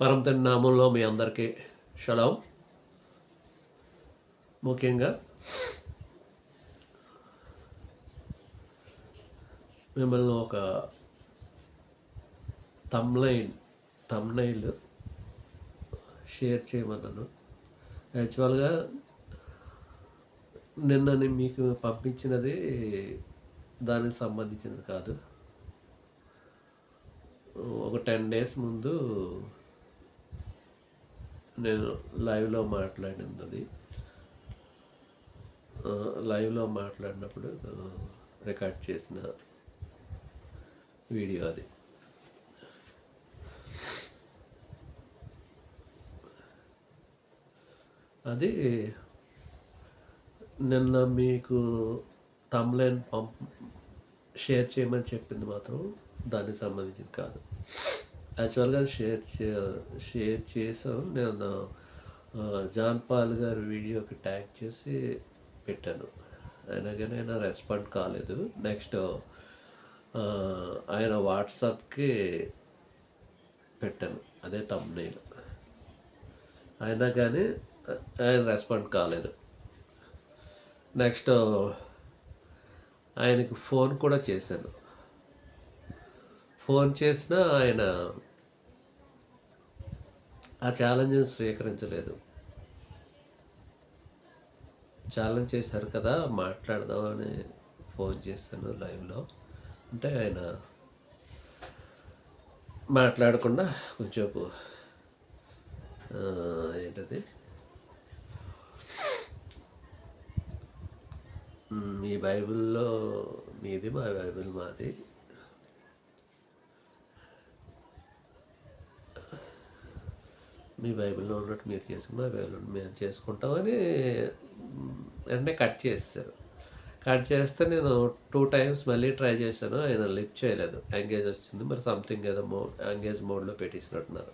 పరమతండ్రి నామంలో మీ అందరికీ షలాం. ముఖ్యంగా మిమ్మల్ని ఒక థంబ్నైల్ షేర్ చేయమన్నాను. యాక్చువల్గా నిన్న మీకు పంపించినది దానికి సంబంధించినది కాదు. ఒక 10 days ముందు నేను లైవ్లో మాట్లాడినది. లైవ్లో మాట్లాడినప్పుడు రికార్డ్ చేసిన వీడియో అది. అది నిన్న మీకు థంబ్నైల్ షేర్ చేయమని చెప్పింది మాత్రం దానికి సంబంధించింది కాదు. యాక్చువల్గా షేర్ చేసాం. నేను జాన్ పాల్ గారి వీడియోకి ట్యాగ్ చేసి పెట్టాను. అయినా కానీ ఆయన రెస్పాండ్ కాలేదు. నెక్స్ట్ ఆయన వాట్సాప్కి పెట్టాను అదే థంబ్నైల్. అయినా కానీ ఆయన రెస్పాండ్ కాలేదు. నెక్స్ట్ ఆయనకి ఫోన్ కూడా చేశాను. ఫోన్ చేసినా ఆయన ఆ ఛాలెంజ్ని స్వీకరించలేదు. ఛాలెంజ్ చేశారు కదా, మాట్లాడదామని ఫోన్ చేశాను లైవ్లో. అంటే ఆయన మాట్లాడకుండా కొంచెంసేపు ఏంటది మీ బైబిల్లో మీది, మా బైబిల్ మాది, మీ బైబిల్లో ఉన్నట్టు మీరు చేసుకుని మా బైబిల్లో మేము చేసుకుంటామని వెంటనే కట్ చేస్తారు. కట్ చేస్తే నేను 2 times మళ్ళీ ట్రై చేశాను. ఆయన లిఫ్ట్ చేయలేదు. ఎంగేజ్ వచ్చింది. మరి సంథింగ్ ఏదో ఎంగేజ్ మోడ్లో పెట్టేసినట్టున్నారు.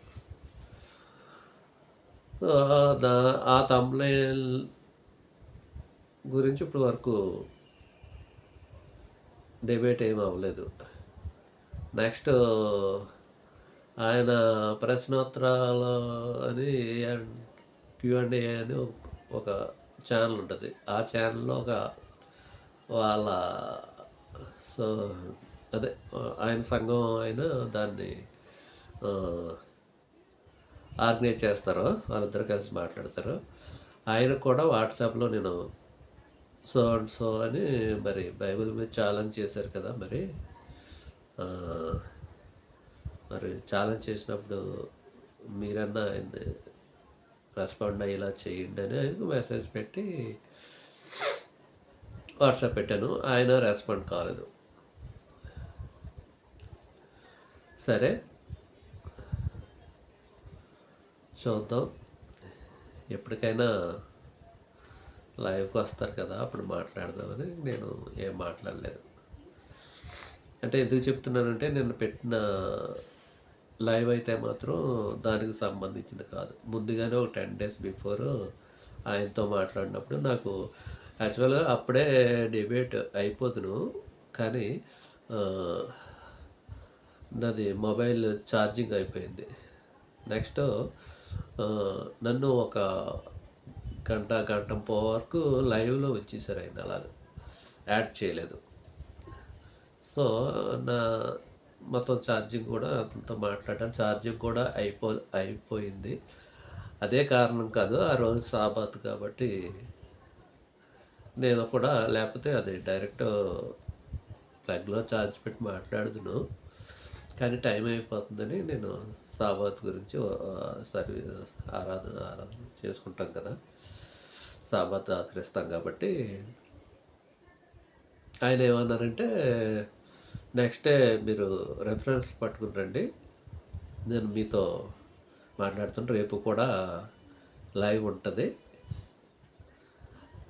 సో ఆ థంబ్నైల్ గురించి ఇప్పుడు వరకు డిబేట్ ఏం అవ్వలేదు. నెక్స్ట్ ఆయన ప్రశ్నోత్తరాలు అని Q&A అని ఒక ఛానల్ ఉంటుంది. ఆ ఛానల్లో వాళ్ళ అదే ఆయన సంఘం అయినా దాన్ని ఆర్గనైజ్ చేస్తారు. వాళ్ళిద్దరు కలిసి మాట్లాడతారు. ఆయన కూడా వాట్సాప్లో నేను సో అండ్ సో అని మరి బైబిల్ మీద ఛాలెంజ్ చేశారు కదా, మరి ఛాలెంజ్ చేసినప్పుడు మీరన్నా ఆయన్ని రెస్పాండ్ అయ్యేలా చేయండి అని ఆయనకు మెసేజ్ పెట్టి వాట్సాప్ పెట్టాను. ఆయన రెస్పాండ్ కాలేదు. సరే చూద్దాం, ఎప్పటికైనా లైవ్కి వస్తారు కదా అప్పుడు మాట్లాడదామని నేను ఏం మాట్లాడలేదు. అంటే ఎందుకు చెప్తున్నానంటే నేను పెట్టిన లైవ్ అయితే మాత్రం దానికి సంబంధించింది కాదు. ముందుగానే ఒక 10 days బిఫోర్ ఆయనతో మాట్లాడినప్పుడు నాకు యాక్చువల్గా అప్పుడే డిబేట్ అయిపోతును, కానీ నాది మొబైల్ ఛార్జింగ్ అయిపోయింది. నెక్స్ట్ నన్ను ఒక గంట వరకు లైవ్లో వచ్చేసారు. ఆయన అలాగా యాడ్ చేయలేదు. సో నా మొత్తం ఛార్జింగ్ కూడా అతనితో మాట్లాడాను. ఛార్జింగ్ కూడా అయిపోయింది. అదే కారణం కాదు, ఆ రోజు సాబాత్ కాబట్టి నేను కూడా, లేకపోతే అది డైరెక్ట్ ప్లగ్లో ఛార్జ్ పెట్టి మాట్లాడుదును. కానీ టైం అయిపోతుందని నేను సాబాత్ గురించి ఆరాధన చేసుకుంటాం కదా, సాబాత్ ఆచరిస్తాం కాబట్టి. ఆయన ఏమన్నారంటే నెక్స్ట్ డే మీరు రెఫరెన్స్ పట్టుకుని రండి, నేను మీతో మాట్లాడుతాను, రేపు కూడా లైవ్ ఉంటుంది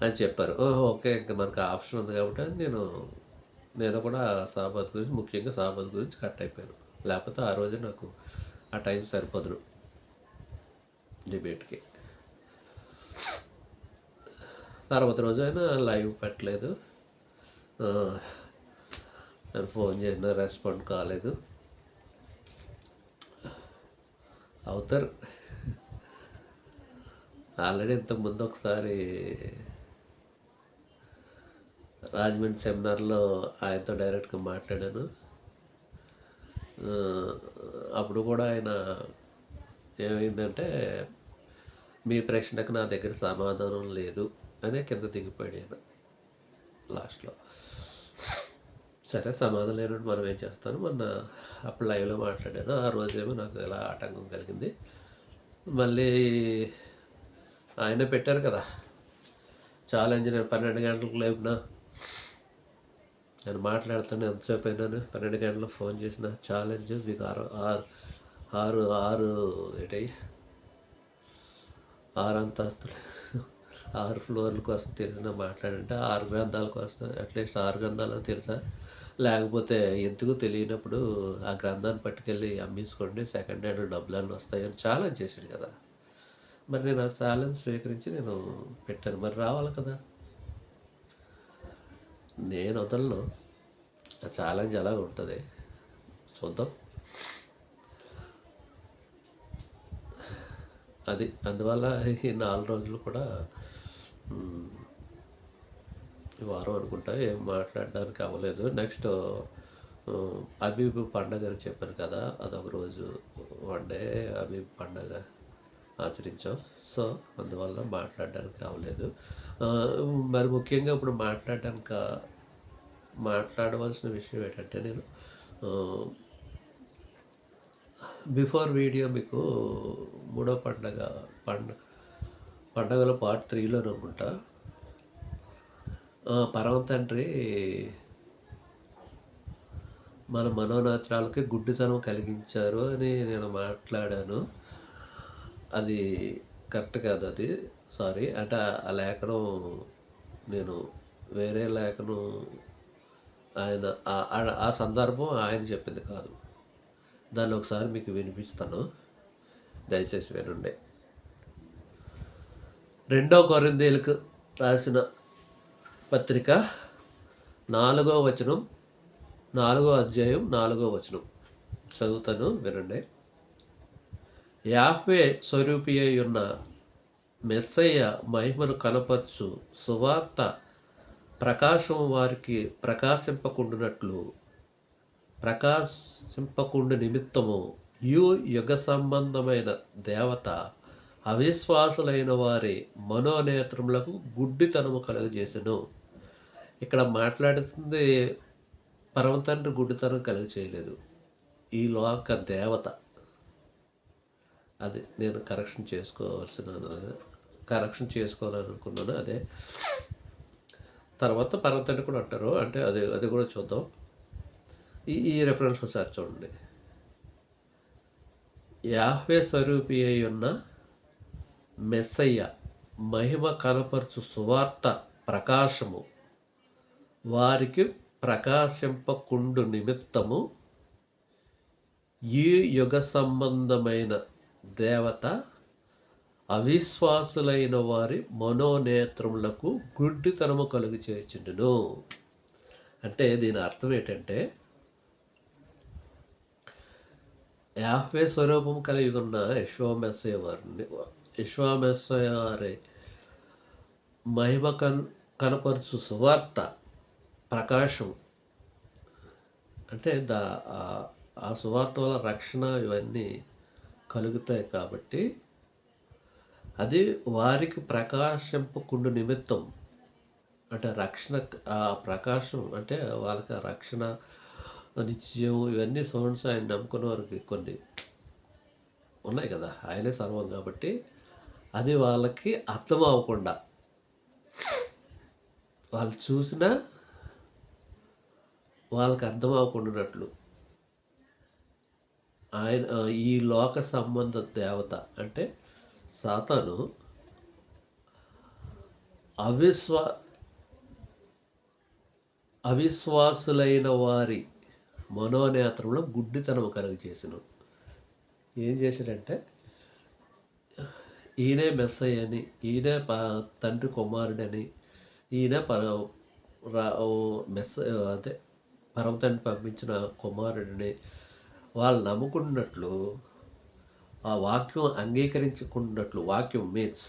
అని చెప్పారు. ఓకే, ఇంకా మనకు ఆప్షన్ ఉంది కాబట్టి నేను కూడా సాబాత్ గురించి, ముఖ్యంగా సాబాత్ గురించి కట్ అయిపోయాను. లేకపోతే ఆ రోజు నాకు ఆ టైం సరిపోదు డిబేట్కి. తర్వాత రోజు అయినా లైవ్ పెట్టలేదు. నేను ఫోన్ చేసినా రెస్పాండ్ కాలేదు. అవుతారు. ఆల్రెడీ ఇంతకుముందు ఒకసారి రాజమండ్రి సెమినార్‌లో ఆయనతో డైరెక్ట్‌గా మాట్లాడాను. ఆహ్, అప్పుడు కూడా ఆయన ఏమైందంటే, "మీ ప్రశ్నకు నా దగ్గర సమాధానం లేదు" అనే కింద దిగిపోయాడు ఆయన లాస్ట్‌లో. సరే సమాధానం లేనప్పుడు మనం ఏం చేస్తాను, మొన్న అప్పుడు లైవ్‌లో మాట్లాడాను. ఆ రోజేమో నాకు ఇలా ఆటంకం కలిగింది. మళ్ళీ ఆయనే పెట్టారు కదా! ఛాలెంజ్ నేను 12 గంటలకు లేపినా, నేను మాట్లాడుతూనే ఎంతసేపు అయినాను 12 గంటలకు ఫోన్ చేసిన ఛాలెంజ్ మీకు ఆరు ఆరు ఆరు ఆరు ఏంటయి 6 అంతస్తులు 6 ఫ్లోర్ల కోసం తెలిసిన మాట్లాడంటే 6 గ్రంథాల కోసం అట్లీస్ట్ 6 గ్రంథాలని తెలుసా? లేకపోతే ఎందుకు తెలియనప్పుడు ఆ గ్రంథాన్ని పట్టుకెళ్ళి అమ్మేసుకోండి సెకండ్ హ్యాండ్ డబ్బులన్నీ వస్తాయని ఛాలెంజ్ చేశాడు కదా! మరి నేను ఆ ఛాలెంజ్ స్వీకరించి నేను పెట్టాను. మరి రావాలి కదా! నేను వదలను. ఆ ఛాలెంజ్ అలాగ ఉంటది. చూద్దాం. అది. అందువల్ల ఈ 4 రోజులు కూడా హ్మ్. ఈ వారం అనుకుంటా ఏం మాట్లాడడానికి అవ్వలేదు. నెక్స్ట్ హబీబ్ పండగ అని చెప్పాను కదా! అదొక రోజు వన్ డే హబీబ్ పండగ ఆచరించాం. సో, అందువల్ల మాట్లాడడానికి అవ్వలేదు. ఆహ్, మరి ముఖ్యంగా ఇప్పుడు మాట్లాడవలసిన విషయం ఏంటంటే నేను ఆహ్, బిఫోర్ వీడియో మీకు మూడో పండగల పార్ట్ 3లోననుకుంటా పరమ తండ్రి మన మనోనేత్రాలకి గుడ్డితనం కలిగించారు అని నేను మాట్లాడాను. అది కరెక్ట్ కాదు అది. సారీ. అంటే ఆ లేఖనం నేను వేరే లేఖనం ఆయన ఆ సందర్భం ఆయన చెప్పింది కాదు. దాన్ని ఒకసారి మీకు వినిపిస్తాను. దయచేసి వినండి. 2 కొరింథీయులకు రాసిన పత్రిక 4వ వచనం 4వ అధ్యాయం 4వ వచనం చదువుతాను వినండి. యాహ్వే స్వరూపి అయి ఉన్న మెస్సయ్య మహిమను కనపరచు సువార్త ప్రకాశం వారికి ప్రకాశింపకుండు నిమిత్తము యుగ సంబంధమైన దేవత అవిశ్వాసులైన వారి మనోనేత్రములకు గుడ్డితనము కలుగజేసెను. ఇక్కడ మాట్లాడుతుంది పరమ తండ్రి గుడ్డితనం కలుగజేయలేదు. ఈ లోక దేవత. అది నేను కరెక్షన్ చేసుకోవాలనుకున్నాను. అదే తర్వాత పరమ తండ్రి కూడా అంటారు. అంటే అది కూడా చూద్దాం. ఈ రెఫరెన్స్ ఒకసారి చూడండి. యాహ్వే స్వరూపి అయి ఉన్న మెస్సయ్య మహిమ కనపరచు సువార్త ప్రకాశము వారికి ప్రకాశింపకుండు నిమిత్తము ఈ యుగ సంబంధమైన దేవత అవిశ్వాసులైన వారి మనోనేత్రములకు గుడ్డితనము కలుగు చేయుచుండును. అంటే దీని అర్థం ఏంటంటే, యాహ్వే స్వరూపం కలిగి ఉన్న యెహోవా వారి మహిమ కనపరుచు సువార్త ప్రకాశం అంటే ఆ సువార్త వల్ల రక్షణ ఇవన్నీ కలుగుతాయి కాబట్టి అది వారికి ప్రకాశింపకుండు నిమిత్తం అంటే రక్షణ ఆ ప్రకాశం అంటే వాళ్ళకి ఆ రక్షణ నిత్యం ఇవన్నీ సౌండ్స్ ఆయన నమ్ముకున్న వారికి కొన్ని ఉన్నాయి కదా, ఆయనే సర్వం కాబట్టి అది వాళ్ళకి అర్థం అవ్వకుండా వాళ్ళు చూసినా వాళ్ళకి అర్థం అవ్వకుండానట్లు ఆయన ఈ లోక సంబంధ దేవత అంటే సాతాను అవిశ్వాసులైన వారి మనోనేత్రంలో గుడ్డితనం కలుగజేసెను. ఏం చేశాడంటే, ఈయనే మెస్సయ్య అని, ఈయనే తండ్రి కుమారుడని, ఈయన అదే పరమ తండ్రి పంపించిన కుమారుడిని వాళ్ళు నమ్ముకున్నట్లు ఆ వాక్యం అంగీకరించుకున్నట్లు వాక్యం మీన్స్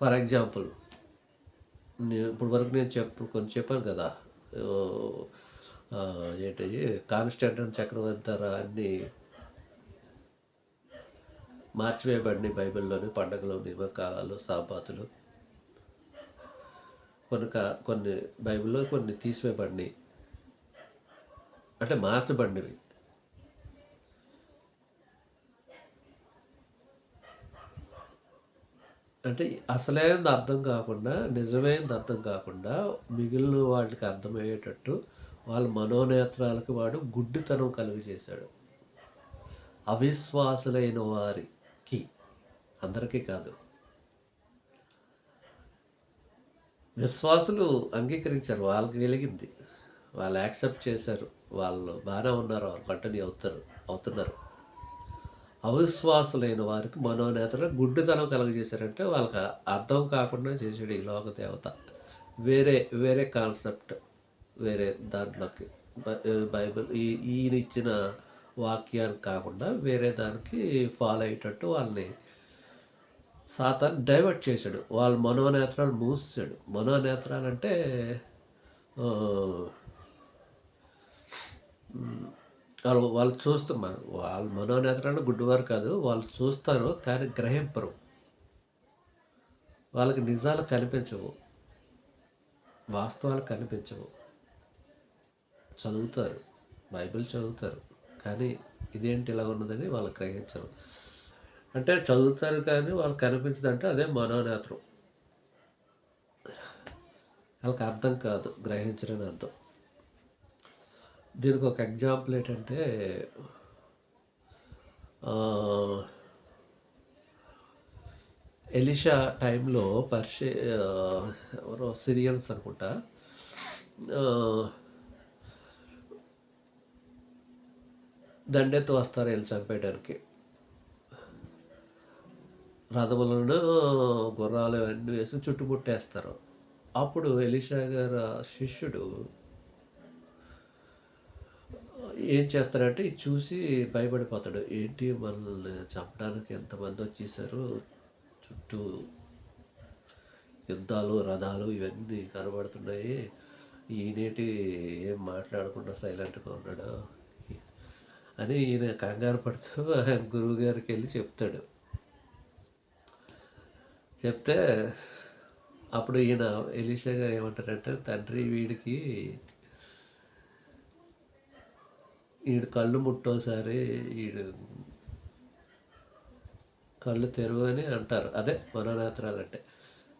ఫర్ ఎగ్జాంపుల్ ఇప్పుడు వరకు నేను కొన్ని చెప్పాను కదా. ఏంటి కాన్స్టాంటిన్ చక్రవర్తి అన్నీ మార్చివేయబడినాయి బైబిల్లోని పండుగలు నియమకాలాలు సాబాతులు కొన్ని బైబిల్లో కొన్ని తీసివేయబడినాయి అంటే మార్చబడినవి. అంటే అసలైనది అర్థం కాకుండా నిజమైనది అర్థం కాకుండా మిగిలిన వాళ్ళకి అర్థమయ్యేటట్టు వాళ్ళ మనోనేత్రాలకు వాడు గుడ్డితనం కలుగు చేశాడు. అవిశ్వాసులైన వారికి, అందరికీ కాదు. విశ్వాసులు అంగీకరించారు, వాళ్ళకి వెలిగింది, వాళ్ళు యాక్సెప్ట్ చేశారు, వాళ్ళు బాగానే ఉన్నారు, వాళ్ళు కంటిన్యూ అవుతున్నారు. అవిశ్వాసులైన వారికి మనోనేతలు గుడ్డితనం కలుగజేశారంటే వాళ్ళకి అర్థం కాకుండా చేసాడు ఈ లోక దేవత. వేరే కాన్సెప్ట్, వేరే దాంట్లోకి బైబిల్ ఈయన ఇచ్చిన వాక్యాన్ని కాకుండా వేరే దానికి ఫాలో అయ్యేటట్టు వాళ్ళని సాతాను డైవర్ట్ చేశాడు. వాళ్ళ మనోనేత్రాలు మూసాడు. మనోనేత్రాలు అంటే వాళ్ళు చూస్తున్నారు. వాళ్ళ మనోనేత్రాలు గుడ్డివారు కాదు, వాళ్ళు చూస్తారు కానీ గ్రహింపరు. వాళ్ళకి నిజాలు కనిపించవు, వాస్తవాలు కనిపించవు. చదువుతారు, బైబిల్ చదువుతారు, కానీ ఇదేంటి ఇలా ఉన్నదని వాళ్ళు గ్రహించరు. అంటే చదువుతారు కానీ వాళ్ళకి కనిపించదంటే అదే మనోనేత్రం. వాళ్ళకి అర్థం కాదు, గ్రహించరని అర్థం. దీనికి ఒక ఎగ్జాంపుల్ ఏంటంటే ఎలీషా టైంలో ఎవరో సిరియన్స్ అనుకుంటా దండెత్తు వస్తారు వెళ్ళి చంపేయడానికి. రథములను గుర్రాలు అన్నీ వేసి చుట్టుముట్టేస్తారు. అప్పుడు ఎలీషా గారు శిష్యుడు ఏం చేస్తాడంటే ఇది చూసి భయపడిపోతాడు. ఏంటి మనల్ని చంపడానికి ఎంతమంది వచ్చేసారు, చుట్టూ యుద్ధాలు రథాలు ఇవన్నీ కనబడుతున్నాయి, ఈయనేటి ఏం మాట్లాడకుండా సైలెంట్గా ఉన్నాడు అని ఈయన కంగారు పడుతూ ఆయన గురువు గారికి వెళ్ళి చెప్తాడు. చెప్తే అప్పుడు ఈయన ఎలీషా గారు ఏమంటారంటే, తండ్రి వీడికి కళ్ళు ముట్టోసారి కళ్ళు తెరువు అని అంటారు. అదే మనోనేత్రాలు అంటే.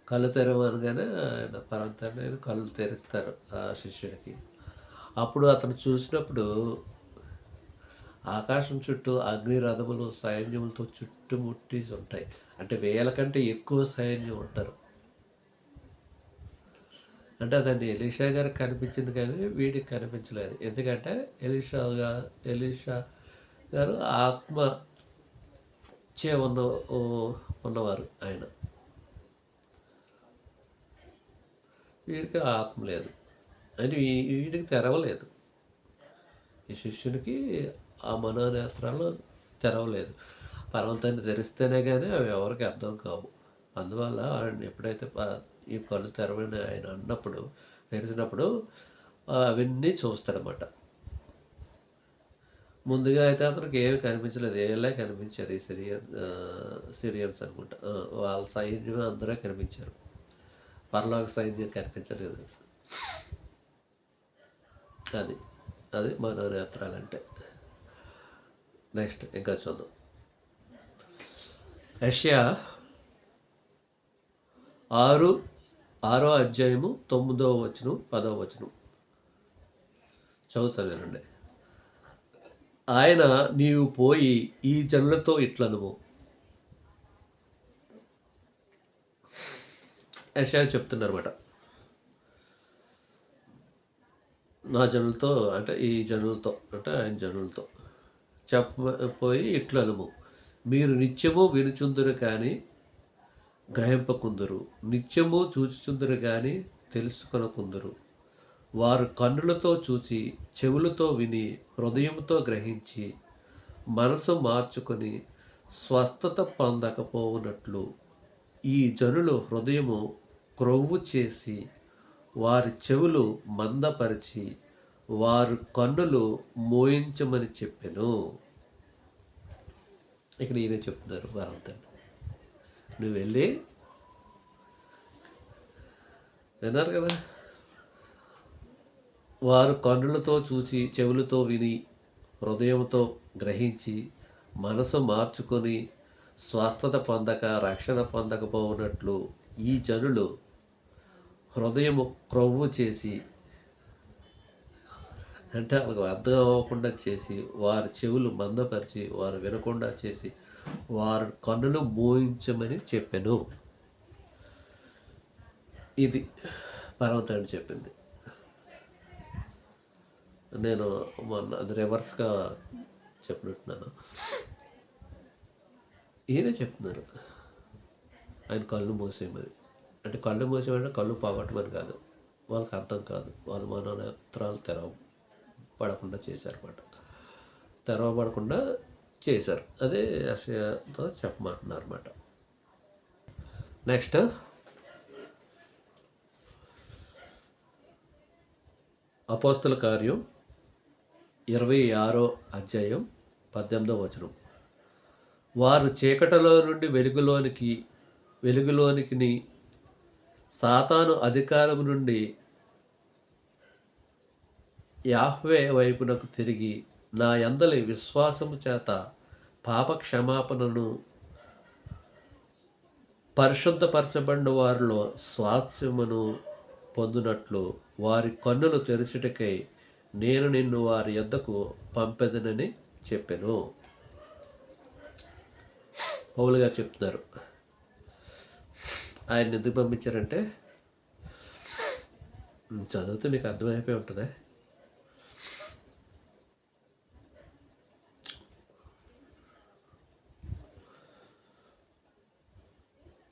కళ్ళు తెరవు అనగానే ఆయన పరంతంగా కళ్ళు తెరుస్తారు ఆ శిష్యుడికి. అప్పుడు అతను చూసినప్పుడు ఆకాశం చుట్టూ అగ్ని రథములు సైన్యములతో చుట్టుముట్టి ఉంటాయి. అంటే 1000 కంటే ఎక్కువ సైన్యం ఉంటారు. అంటే అదండి ఎలీషా గారికి కనిపించింది కానీ వీడికి కనిపించలేదు. ఎందుకంటే ఎలీషా గారు ఆత్మ చే ఉన్నవారు ఆయన. వీడికి ఆత్మ లేదు అని వీడికి తెరవలేదు. ఈ శిష్యునికి ఆ మనోనేత్రాలు తెరవలేదు. పర్వతాన్ని తెరిస్తేనే కానీ అవి ఎవరికి అర్థం కావు. అందువల్ల ఆయన ఎప్పుడైతే ఈ కళ్ళు తెరవని ఆయన అన్నప్పుడు తెరిచినప్పుడు అవన్నీ చూస్తాడనమాట. ముందుగా అయితే అతనికి ఏమి కనిపించలేదు, ఏళ్ళే కనిపించారు. ఈ సిరియన్స్ అనుకుంటా, వాళ్ళ సైన్యం అందరూ కనిపించారు, పరలోక సైన్యం కనిపించలేదు. అది మనోనేత్రాలంటే. నెక్స్ట్ ఇంకా చూద్దాం. యెషయా 6వ అధ్యాయము 9వ వచనం 10వ వచనం చదువుతాను వినండి. ఆయన నీవు పోయి ఈ జనులతో ఇట్లనుము. యెషయా చెప్తున్నారన్నమాట, నా జనులతో అంటే ఈ జనులతో అంటే ఆయన జనులతో చెప్పపోయి ఇట్లనుము. మీరు నిత్యము వినుచుందురు కానీ గ్రహింపకుందురు, నిత్యము చూచుచుందురు కానీ తెలుసుకొనకుందురు. వారు కన్నులతో చూచి చెవులతో విని హృదయంతో గ్రహించి మనసు మార్చుకొని స్వస్థత పొందకపోవునట్లు ఈ జనులు హృదయము క్రొవ్వు చేసి వారి చెవులు మందపరిచి వారు కన్నులు మోయించమని చెప్పెను. ఇక్కడ ఈయన చెప్తున్నారు భారతండి, నువ్వు వెళ్ళి విన్నారు కదా, వారు కన్నులతో చూచి చెవులతో విని హృదయంతో గ్రహించి మనసు మార్చుకొని స్వస్థత పొందక రక్షణ పొందకపోవునట్లు ఈ జనులు హృదయము క్రొవ్వు చేసి, అంటే వాళ్ళకి అర్థం అవ్వకుండా చేసి వారి చెవులు మందపరిచి వారు వినకుండా చేసి వారి కన్నులు మోయించమని చెప్పాను. ఇది పర్వతాన్ని చెప్పింది. నేను మొన్న అది రివర్స్గా చెప్పినట్టున్నాను. ఈయనే చెప్తున్నారు ఆయన కళ్ళు మూసేయమని. అంటే కళ్ళు మూసేయమంటే కళ్ళు పోగొట్టమని కాదు, వాళ్ళకి అర్థం కాదు, వాళ్ళ మనోనేత్రాలు తెరవబడకుండా చేశారన్నమాట. తెరవబడకుండా చేశారు. అదే యెషయాతో చెప్పమంటున్నారు అన్నమాట. నెక్స్ట్ అపోస్తల కార్యం 26వ అధ్యాయం 18వ వచనం. వారు చీకటిలో నుండి వెలుగులోనికి సాతాను అధికారం నుండి యాహ్వే వైపునకు తిరిగి నా యందలి విశ్వాసము చేత పాప క్షమాపణను పరిశుద్ధపరచబడిన వారిలో స్వాస్థ్యమును పొందినట్లు వారి కన్నులు తెరచుటకై నేను నిన్ను వారి యొద్దకు పంపెదనని చెప్పెను. పౌలు గారు చెప్తున్నారు. ఆయన ఎందుకు పంపించారంటే, చదివితే మీకు అర్థమైపోయి ఉంటుంది.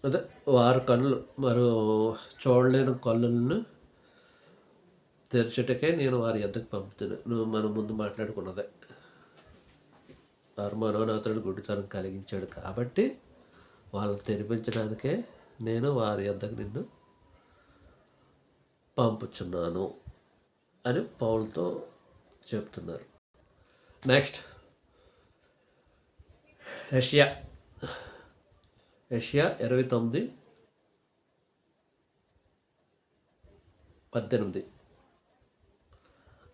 అదే వారి కన్నులు మరో చూడలేని కళ్ళను తెరచుటకే నేను వారి యొద్దకు పంపుతాను. నువ్వు మనం ముందు మాట్లాడుకున్నదే, వారు మనోనేత్రుడు గుడ్డితనం కలిగించాడు కాబట్టి వాళ్ళని తెరిపించడానికే నేను వారి యొద్దకు నిన్ను పంపుచున్నాను అని పౌలుతో చెప్తున్నారు. నెక్స్ట్ యెషయా 29:18.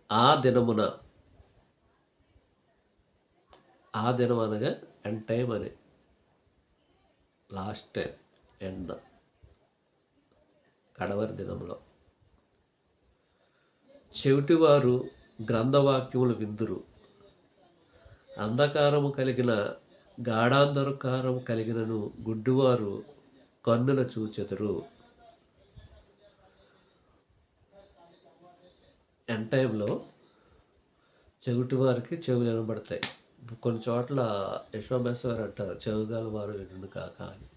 ఆ దినం అనగా ఎండ్ టైం అని, లాస్ట్ టైం, ఎండ్, కడవరి దినంలో చెవిటివారు గ్రంథవాక్యములు విందురు, అంధకారము కలిగిన గాఢాంధకారం కలిగినను గుడ్డివారు కన్నుల చూచెదరు. ఎండ్ టైంలో చెవిటి వారికి చెవులు వినబడతాయి. కొన్ని చోట్ల యశోమేశ్వర్ అంటారు చెవిగాల వారు వినును కాక అని.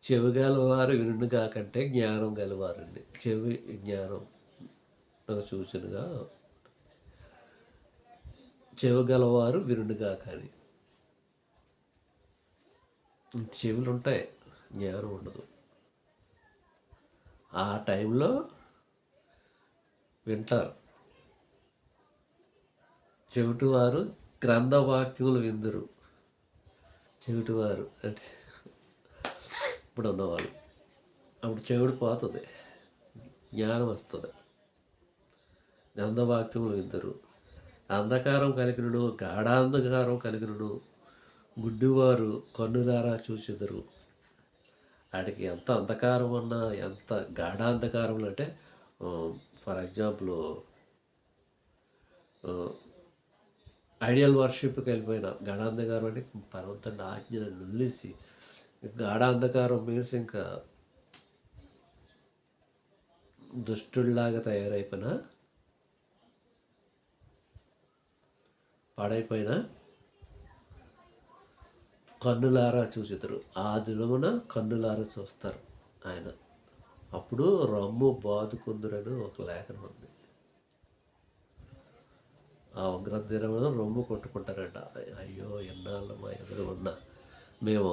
చెవిగాల వారు వినును కాకంటే జ్ఞానం గలవారండి. చెవి జ్ఞానం సూచనగా చెవిగలవారు వినుడుగా. కానీ చెవులు ఉంటాయి, జ్ఞానం ఉండదు. ఆ టైంలో వింటారు. చెవిటివారు గ్రంథవాక్యములు విందురు. చెవిటివారు అంటే ఇప్పుడు ఉన్నవాళ్ళు. అప్పుడు చెవిడు పోతుంది, జ్ఞానం వస్తుంది. గ్రంథవాక్యములు విందురు, అంధకారం కలిగినను గాఢాంధకారం కలిగినను గుడ్డివారు కన్నులారా చూచెదరు. వాడికి ఎంత అంధకారం ఉన్నా, ఎంత గాఢాంధకారంలో అంటే, ఫర్ ఎగ్జాంపుల్ ఐడియల్ వర్షిప్కి వెళ్ళిపోయిన గాఢాంధకారం అంటే పర్వతాన్ని ఆజ్ఞను నిలిసి, గాఢాంధకారం మీన్స్ ఇంకా దుష్టుడిలాగా తయారైపోయిన, పాడైపోయిన కన్నులారా చూచెదరు. ఆ దినమున కన్నులారా చూస్తారు ఆయన. అప్పుడు రమ్ము బాదుకుందురని ఒక లేఖనం ఉంది. ఆ ఉగ్రత దినమున రొమ్ము కొట్టుకుంటారంట. అయ్యో! ఎన్నాళ్ళు మా ఎదురుగున్న మేము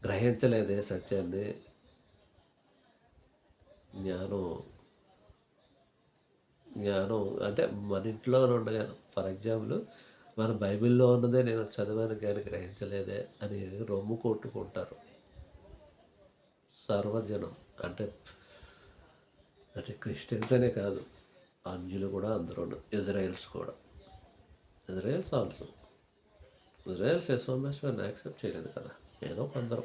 గ్రహించలేదే సత్యాన్ని. జ్ఞానం జ్ఞానం అంటే మన ఇంట్లోనే ఉండగాను. ఫర్ ఎగ్జాంపుల్ మన బైబిల్‌లో ఉన్నదే నేను చదివాను గాని గ్రహించలేదే అని రొమ్ము కొట్టుకుంటారు. సర్వజనం అంటే, అంటే క్రిస్టియన్స్ అనే కాదు. అన్యులు కూడా అందులోను. ఇజ్రాయెల్స్ కూడా. Israel's also. ఇజ్రాయెల్స్ యెహోవాను యాక్సెప్ట్ చేయలేదు కదా! ఏదో కొందరు.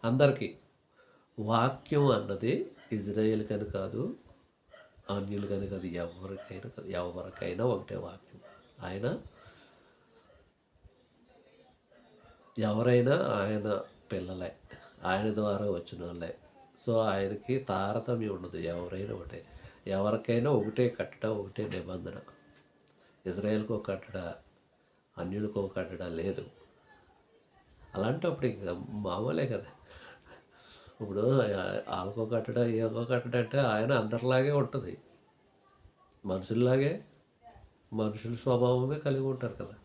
అందరికీ వాక్యం అన్నది ఇజ్రాయేల్‌కని కాదు, అన్యులకని కాదు, ఎవరికైనా కాదు. ఎవరికైనా ఒకటే వాక్యం. ఆయన ఎవరైనా ఆయన పిల్లలే. ఆయన ద్వారా వచ్చినోళ్ళే. సో, ఆయనకి తారతమ్యం ఉండదు. ఎవరైనా ఒకటే. ఎవరికైనా ఒకటే కట్టడ, ఒకటే నిబంధన. ఇజ్రాయేల్‌కో కట్టడ, అన్యులకో కట్టడ లేదు. అలాంటప్పుడు ఇంక మామూలే కదా! ఇప్పుడు ఆళ్ళకో కట్టడ, ఈళ్ళకో కట్టడ అంటే ఆయన అందరిలాగే ఉంటది. మనుషుల్లాగే, మనుషుల స్వభావమే కలిగి ఉంటారు కదా!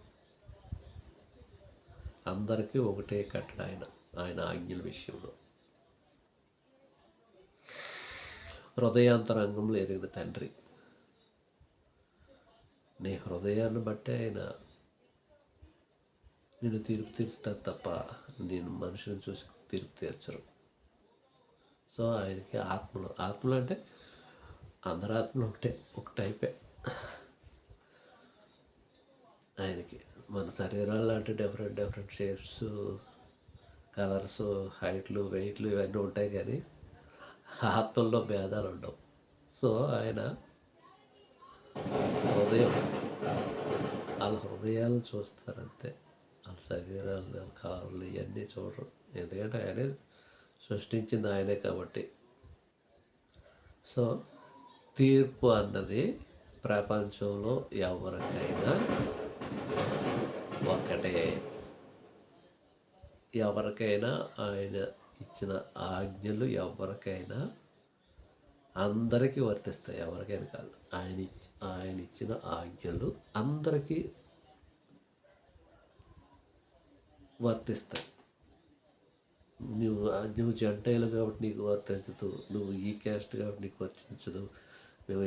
అందరికీ ఒకటే కట్టడ ఆయన. ఆయన ఆజ్ఞల విషయంలో. హృదయాంతరంగంలో ఎరిగిన తండ్రి. నీ హృదయాన్ని బట్టే ఆయన నిన్ను తీర్పు తీరుస్తారు తప్ప నేను మనుషులను చూసి తీర్పు తీర్చరు. సో, ఆయనకి ఆత్మలు. ఆత్మలు అంటే అందరి ఆత్మలు ఒకటే. ఒక టైపే. ఆయనకి. మన శరీరాలు అంటే డిఫరెంట్ డిఫరెంట్ షేప్స్, కలర్స్, హైట్లు, వెయిట్లు ఇవన్నీ ఉంటాయి కానీ ఆత్మల్లో భేదాలు ఉండవు. సో, ఆయన హృదయం వాళ్ళ హృదయాలను చూస్తారంతే. వాళ్ళ శరీరాలు, కాళ్ళు ఇవన్నీ చూడరు. ఎందుకంటే ఆయనే సృష్టించింది ఆయనే కాబట్టి. సో, తీర్పు అన్నది ప్రపంచంలో ఎవరికైనా ఒక్కటే. ఎవరికైనా ఆయన ఇచ్చిన ఆజ్ఞలు ఎవరికైనా అందరికీ వర్తిస్తాయి. ఎవరికైనా కాదు. ఆయన ఇచ్చిన ఆజ్ఞలు అందరికీ వర్తిస్తాయి. నువ్వు జంటైలు కాబట్టి నీకు వర్తించదు. నువ్వు ఈ క్యాస్ట్ కాబట్టి నీకు వర్తించదు. మేము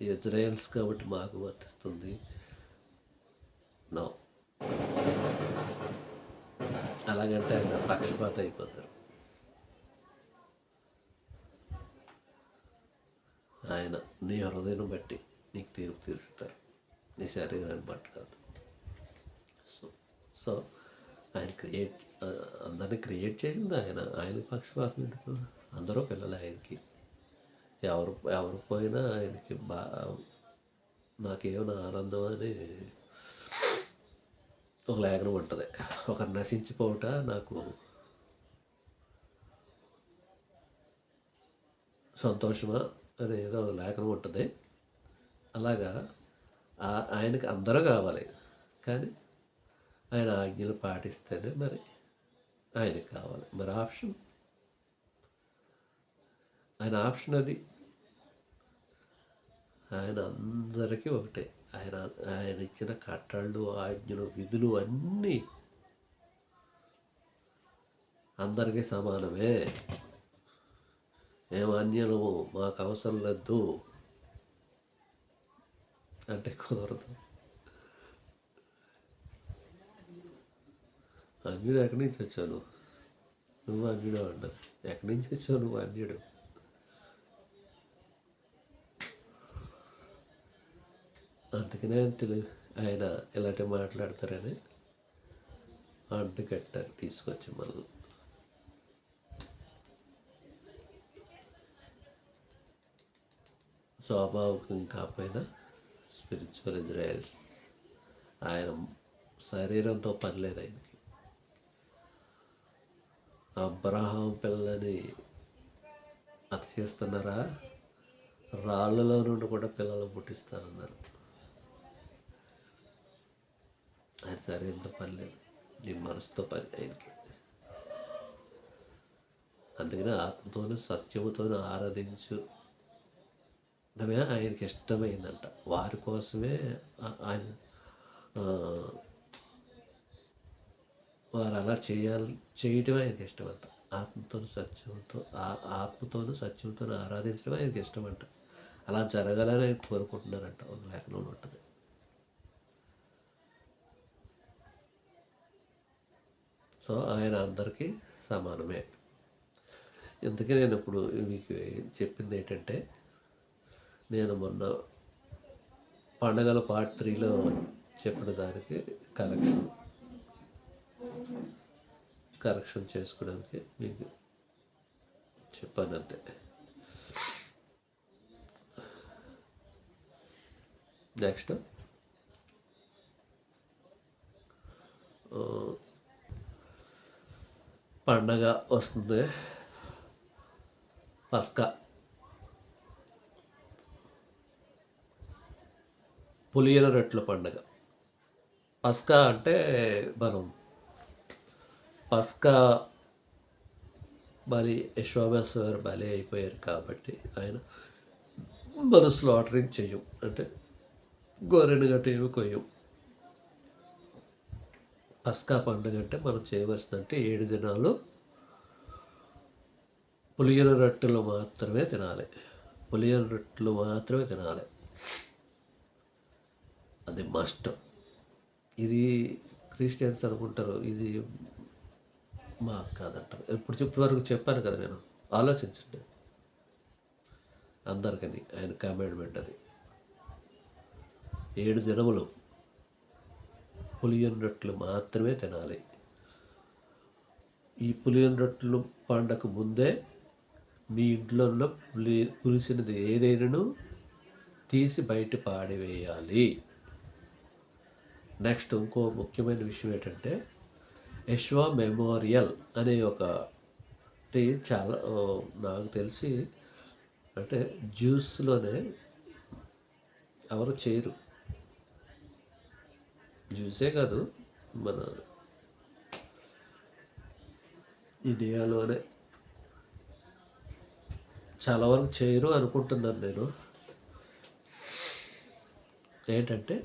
ఇజ్రాయెల్స్ కాబట్టి మాకు వర్తిస్తుంది. నో. అలాగంటే ఆయన పక్షపాత అయిపోతారు. ఆయన నీ హృదయం బట్టి నీకు తీర్పు తీరుస్తారు. నీ శరీరాన్ని బట్టి కాదు. సో ఆయన అందరినీ క్రియేట్ చేసింది ఆయన. ఆయన పక్షపాతం ఎందుకు? అందరూ పిల్లలు ఆయనకి. ఎవరు పోయినా ఆయనకి నాకేమైనా ఆనందం అని ఒక లేఖనం ఉంటుంది. ఒకరు నశించిపోవట నాకు సంతోషమా అని ఏదో ఒక లేఖనం ఉంటుంది. అలాగా ఆయనకి అందరూ కావాలి. కానీ ఆయన ఆజ్ఞలు పాటిస్తేనే మరి ఆయనకి కావాలి. మరి ఆయన ఆప్షన్ అది. ఆయన అందరికీ ఒకటే. ఆయన ఇచ్చిన కట్టళ్ళు, ఆజ్ఞలు, విధులు అన్నీ అందరికీ సమానమే. మేము అన్యులము, మాకు అవసరం లేదు అంటే కుదరదు. అన్యుడు ఎక్కడి నుంచి వచ్చావు? నువ్వు అన్యుడు అన్నావు. ఎక్కడి నుంచి వచ్చావు? నువ్వు అన్యుడు. అందుకనే ఆయన ఇలాంటి మాట్లాడతారని అంటు కట్టారు తీసుకొచ్చి మళ్ళీ. స్వాభావికం కాకపోయినా స్పిరిచువల్ ఇజ్రాయెల్స్. ఆయన శరీరంతో పని లేదు ఆయనకి. అబ్రహాం పిల్లని అతిశయిస్తున్నారా? రాళ్ళలో నుండి కూడా పిల్లలు పుట్టిస్తానన్నారు. ఆయన శరీరంతో పని లేదు. నీ మనసుతో పని ఆయనకి. అందుకని ఆత్మతోనూ సత్యముతోనూ ఆరాధించు ఆయనకి ఇష్టమైందంట. వారి కోసమే ఆయన వారు అలా చేయటమే ఆయనకి ఇష్టమంట. ఆత్మతోను సత్యంతో ఆత్మతోను సత్యంతోను ఆరాధించడం ఆయనకి ఇష్టమంట. అలా జరగాలని ఆయన కోరుకుంటున్నారంట. ఒక లేఖనంలో ఉంటుంది. సో ఆయన అందరికీ సమానమే. ఇంతకీ నేను ఇప్పుడు మీకు చెప్పింది ఏంటంటే, నేను మొన్న పండగల పార్ట్ 3లో చెప్పిన దానికి కరెక్షన్ చేసుకోవడానికి మీకు చెప్పానంతే. నెక్స్ట్ పండగ వస్తుంది, పస్కా. పులియన రొట్టెల పండగ. పస్కా అంటే మనం మరి యెషోవాసు వారు బలి అయిపోయారు కాబట్టి ఆయన మనం స్లాటరింగ్ చెయ్యం, అంటే గొర్రెను గట్టి ఏమి కొయ్యం. పస్కా పండుగ అంటే మనం చేయవలసిందంటే 7 దినాలు పులియన రొట్టెలు మాత్రమే తినాలి. పులియన రొట్టెలు మాత్రమే తినాలి. అది మస్ట్. ఇది క్రిస్టియన్స్ అనుకుంటారు, ఇది మాకు కాదంటారు. ఇప్పుడు వరకు చెప్పాను కదా నేను. ఆలోచించండి. అందరికని ఆయన కమాండ్మెంట్ అది. 7 దినములు పులియన రొట్టెలు మాత్రమే తినాలి. ఈ పులియన రొట్టెలు పండగ ముందే మీ ఇంట్లో పులిసినది ఏదైనాను తీసి బయట పాడివేయాలి. నెక్స్ట్ ఇంకో ముఖ్యమైన విషయం ఏంటంటే, యెషోవా మెమోరియల్ అనే ఒకటి చాలా నాకు తెలిసి అంటే జ్యూస్లోనే ఎవరు చేయరు. జ్యూసే కాదు, మన ఇండియాలోనే చాలా వరకు చేయరు అనుకుంటున్నాను నేను. ఏంటంటే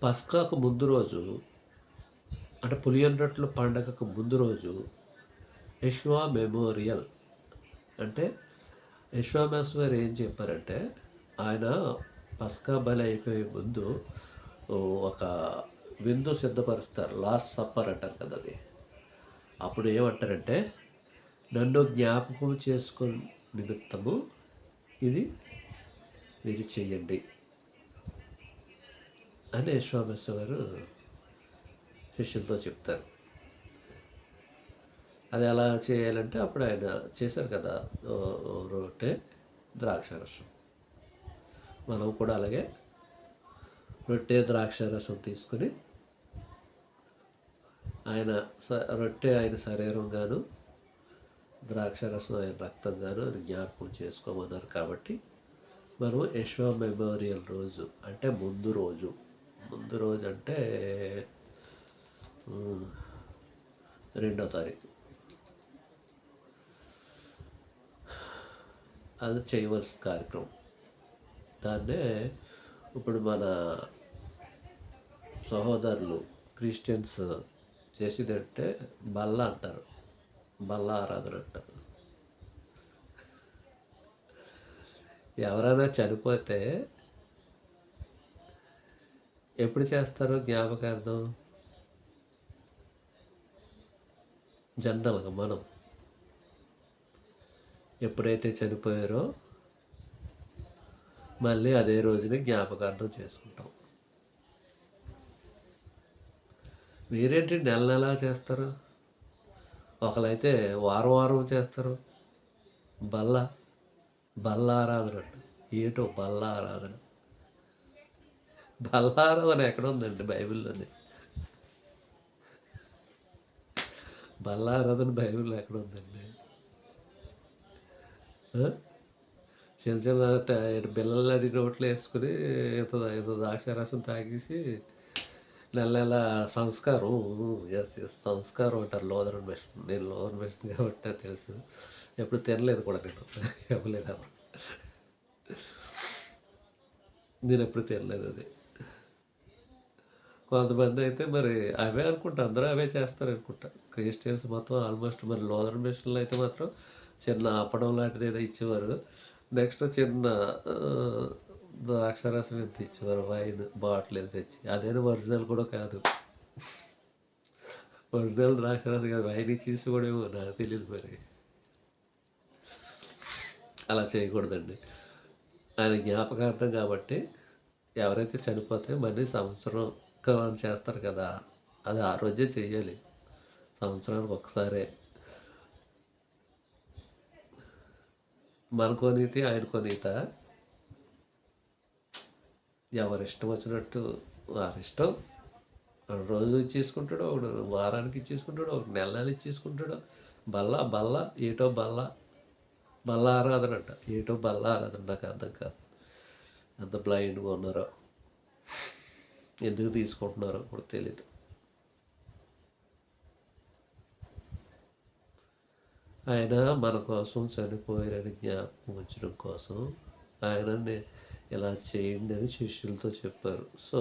పస్కాకు ముందు రోజు, అంటే పులియన రొట్టెల పండగకు ముందు రోజు యెషోవా మెమోరియల్ అంటే యెషోవాసు గారు ఏం చెప్పారంటే, ఆయన పస్కా బలి అయిపోయే ముందు ఒక విందు సిద్ధపరుస్తారు. లాస్ట్ సప్పర్ అంటారు కదా అది. అప్పుడు ఏమంటారంటే, నన్ను జ్ఞాపకం చేసుకుని నిమిత్తము ఇది మీరు చెయ్యండి అని యెషోవాసు గారు శిష్యులతో చెప్తారు. అది ఎలా చేయాలంటే అప్పుడు ఆయన చేశారు కదా, రొట్టె ద్రాక్షారసం. మనం కూడా అలాగే రొట్టె ద్రాక్షారసం తీసుకుని రొట్టె ఆయన శరీరంగాను ద్రాక్షారసం ఆయన రక్తంగాను అని జ్ఞాపకం చేసుకోమన్నారు. కాబట్టి మనం యెషోవా మెమోరియల్ రోజు అంటే ముందు రోజు అంటే 2వ తారీఖు అది చేయవలసిన కార్యక్రమం. దాన్నే ఇప్పుడు మన సహోదరులు క్రిస్టియన్స్ చేసేదంటే బల్ల అంటారు, బల్ల ఆరాధన అంటారు. ఎవరైనా చనిపోతే ఎప్పుడు చేస్తారు జ్ఞాపకార్థం? జనరల్గా మనం ఎప్పుడైతే చనిపోయారో మళ్ళీ అదే రోజుని జ్ఞాపకార్థం చేసుకుంటాం. మీరేంటి నెల చేస్తారు, ఒకరైతే వారం చేస్తారు. బల్ల ఆరాధన ఏటో బల్ల ఆరాధన ఎక్కడ ఉందండి బైబిల్లోని? బల్ల ఆరాధన బైబిల్లో ఎక్కడ ఉందండి? చిన్న బిల్లలు నోట్లు వేసుకుని ఇంత ద్రాక్షారసం తాగేసి నెల సంస్కారం. ఎస్ సంస్కారం అంటారు. Lutheran mission. నేను లోదరన్ మిషన్ కాబట్టి తెలుసు. ఎప్పుడు తినలేదు కూడా నేను. ఇవ్వలేదు. నేను ఎప్పుడు తినలేదు అది. కొంతమంది అయితే మరి అవే అనుకుంటా, అందరూ అవే చేస్తారనుకుంటా. క్రిస్టియన్స్ మొత్తం ఆల్మోస్ట్ మరి లూథరన్ మిషన్‌లో అయితే మాత్రం చిన్న అప్పడం లాంటిది ఏదో ఇచ్చేవారు. నెక్స్ట్ చిన్న ఆహ్, ద్రాక్షారసం ఎంత ఇచ్చేవారు, వైన్ బాటిల్ ఎంత తెచ్చి. అదేనా ఒరిజినల్ కూడా కాదు. ఒరిజినల్ ద్రాక్షారసం కాదు, వైన్ ఇచ్చేసి కూడా ఏమో నాకు తెలీదు మరి. అలా చేయకూడదండి. ఆయన జ్ఞాపకార్థం కాబట్టి ఎవరైతే చనిపోతే మళ్ళీ సంవత్సరం చేస్తారు కదా! అది ఆ రోజే చెయ్యాలి. సంవత్సరానికి ఒకసారే. మనకో నీతి, ఆయనకో నీతా? ఎవరిష్టం వచ్చినట్టు వారిష్టం. ఒకడు రోజు ఇచ్చేసుకుంటాడు, ఒకడు వారానికి ఇచ్చేసుకుంటాడు, ఒకడు నెల నెల ఇచ్చేసుకుంటాడు. బల్ల ఏటో బల్ల ఆరాధన అంట. ఏటో బల్ల ఆరాధన నాకు అర్థం కాదు. ఎంత బ్లైండ్‌గా ఉన్నారో. ఎందుకు తీసుకుంటున్నారో కూడా తెలీదు. ఆయన మన కోసం చనిపోయారని జ్ఞాపకం ఉంచడం కోసం ఆయనని ఇలా చేయండి అని శిష్యులతో చెప్పారు. సో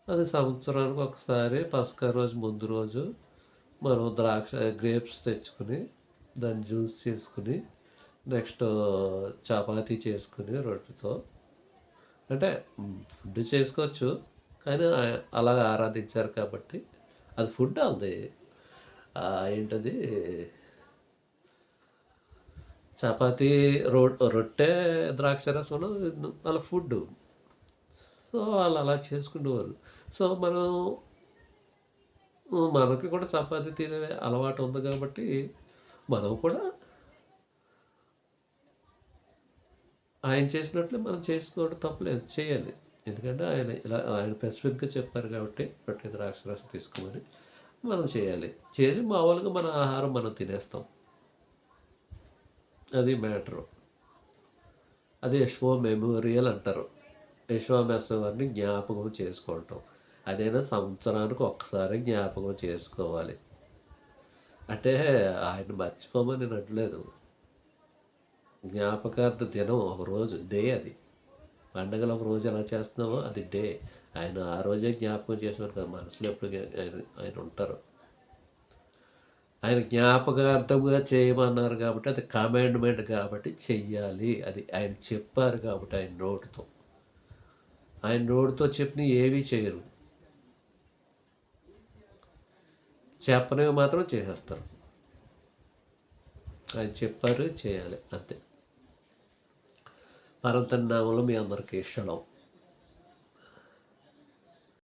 అది సంవత్సరానికి ఒకసారి పస్కా రోజు ముందు రోజు మనం గ్రేప్స్ తెచ్చుకుని దాన్ని జ్యూస్ చేసుకుని నెక్స్ట్ చపాతీ చేసుకుని రొట్టెతో అంటే ఫుడ్ చేసుకోవచ్చు, కానీ అలాగ ఆరాధించారు కాబట్టి అది ఫుడ్ అది ఏంటది చపాతీ రొట్టె ద్రాక్షరసం వాళ్ళ ఫుడ్. సో వాళ్ళు అలా చేసుకునేవారు. సో మనకి కూడా చపాతీ తినే అలవాటు ఉంది కాబట్టి మనం కూడా ఆయన చేసినట్లే మనం చేసుకోవడం తప్పలేదు, చేయాలి. ఎందుకంటే ఆయన స్పెసిఫిక్గా చెప్పారు కాబట్టి రొట్టె ద్రాక్షరసం తీసుకోమని మనం చేయాలి. చేసి మామూలుగా మన ఆహారం మనం తినేస్తాం. అది మ్యాటరు. అది యెషువా మెమోరియల్ అంటారు. యెషువా మెస్సవారిని జ్ఞాపకం చేసుకోవటం. అదైనా సంవత్సరానికి ఒక్కసారి జ్ఞాపకం చేసుకోవాలి. అంటే ఆయన మర్చిపోమని నేను అనట్లేదు. జ్ఞాపకార్థ దినం ఒకరోజు డే అది. పండగలు ఒక రోజు ఎలా చేస్తున్నామో అది డే. ఆయన ఆ రోజే జ్ఞాపకం చేసేవారు కదా, మనసులో ఎప్పుడు ఆయన ఉంటారు. ఆయన జ్ఞాపకార్థంగా చేయమన్నారు కాబట్టి అది కమాండ్మెంట్ కాబట్టి చెయ్యాలి. అది ఆయన చెప్పారు కాబట్టి ఆయన నోటితో చెప్పిన ఏవీ చేయరు, చెప్పనివి మాత్రం చేసేస్తారు. ఆయన చెప్పారు, చేయాలి అంతే. పరమ నామంలో మీ అందరికీ షలోం.